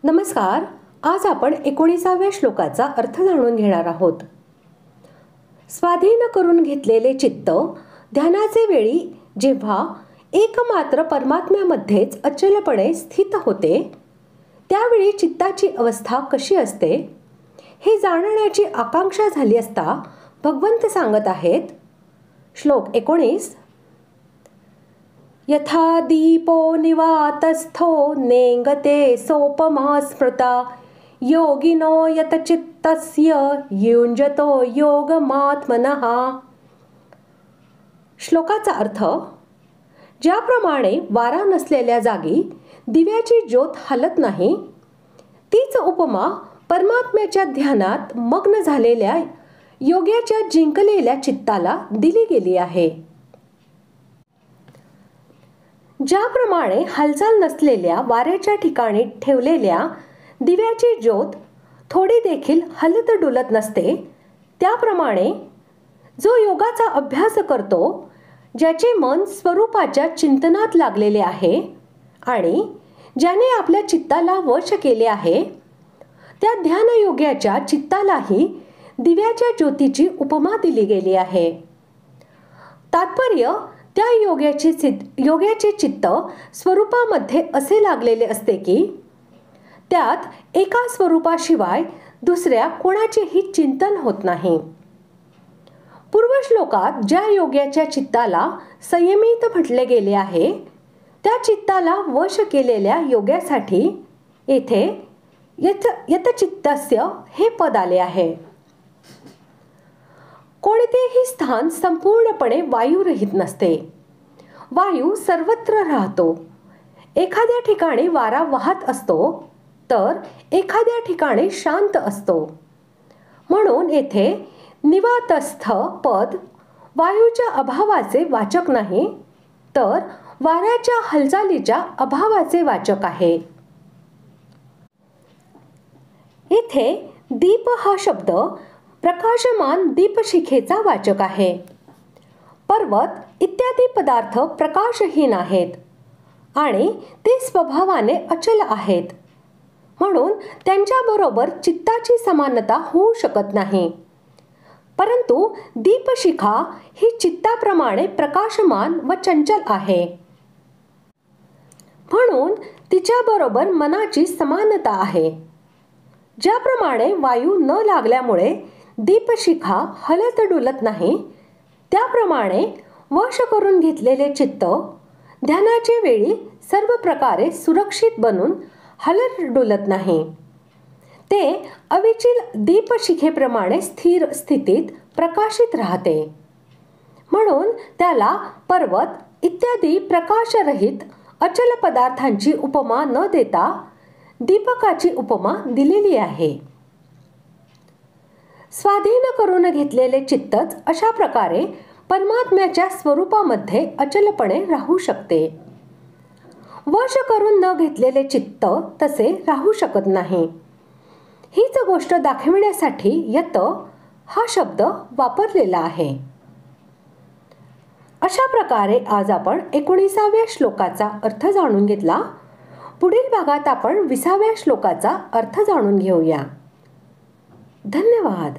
नमस्कार. आज आपण 19व्या श्लोकाचा अर्थ जाणून घेणार आहोत. स्वाधीन करून घेतलेले चित्त ध्यानाचे वेळी जेव्हा एकमात्र परमात्म्यामध्येच अचलपणे स्थित होते, त्यावेळी चित्ताची अवस्था कशी असते हे जाणण्याची आकांक्षा झाली असता भगवंत सांगत आहेत. श्लोक 19. यथा दीपो निवातस्थो नेंगते सोपमा स्मृता योगिनो यतचित्तस्य युञ्जतो योगमात्मनः. श्लोकाचा अर्थ, ज्याप्रमाणे वारा नसलेल्या जागी दिव्याची ज्योत हलत नाही, तीच उपमा परमात्म्याच्या ध्यानात मग्न झालेल्या योग्याच्या जिंकलेल्या चित्ताला दिली गेली आहे. ज्याप्रमाणे हालचाल नसलेल्या वाऱ्याच्या ठिकाणी ठेवलेल्या दिव्याची ज्योत थोडी देखील हलत डुलत नसते, त्याप्रमाणे जो योगाचा अभ्यास करतो, ज्याचे मन स्वरूपाच्या चिंतनात लागलेले आहे आणि ज्याने आपल्या चित्ताला वश केले आहे, त्या ध्यानयोग्याच्या चित्तालाही दिव्याच्या ज्योतीची उपमा दिली गेली आहे. तात्पर्य, त्या योग्याचे चित्त स्वरूपामध्ये असे लागलेले असते की त्यात एका स्वरूपाशिवाय दुसऱ्या कोणाचेही चिंतन होत नाही. पूर्वश्लोकात ज्या योग्याच्या चित्ताला संयमित म्हटले गेले आहे, त्या चित्ताला वश केलेल्या योग्यासाठी येथे यतचित्तस्य हे पद आले आहे. कोणतेही स्थान संपूर्णपणे वायुरहित नसते. वायू सर्वत्र राहतो. एखाद्या ठिकाणी वारा वाहत असतो तर एखाद्या ठिकाणी शांत असतो. म्हणून येथे निवातस्थ पद वायूच्या अभावाचे वाचक नाही, तर वाऱ्याच्या हालचालीच्या अभावाचे वाचक आहे. येथे दीप हा शब्द प्रकाशमान दीपशिखेचा वाचक आहे. पर्वत इत्यादी पदार्थ प्रकाशहीन आहेत आणि ते स्वभावाने अचल आहेत, म्हणून त्यांच्याबरोबर चित्ताची समानता होऊ शकत नाही. परंतु दीपशिखा ही चित्ताप्रमाणे प्रकाशमान व चंचल आहे, म्हणून तिच्याबरोबर मनाची समानता आहे. ज्याप्रमाणे वायू न लागल्यामुळे दीपशिखा हलत डुलत नाही, त्याप्रमाणे वश करून घेतलेले चित्त ध्यानाच्या वेळी सर्व प्रकारे सुरक्षित बनून हलत डुलत नाही. ते अविचल दीपशिखेप्रमाणे स्थिर स्थितीत प्रकाशित राहते. म्हणून त्याला पर्वत इत्यादी प्रकाशरहित अचल पदार्थांची उपमा न देता दीपकाची उपमा दिलेली आहे. स्वाधीन करून घेतलेले चित्तच अशा प्रकारे परमात्म्याच्या स्वरूपामध्ये अचलपणे राहू शकते. वश करून न घेतलेले चित्त तसे राहू शकत नाही. हीच गोष्ट दाखविण्यासाठी यत हा शब्द वापरलेला आहे. अशा प्रकारे आज आपण 19व्या श्लोकाचा अर्थ जाणून घेतला. पुढील भागात आपण 20व्या श्लोकाचा अर्थ जाणून घेऊया. धन्यवाद.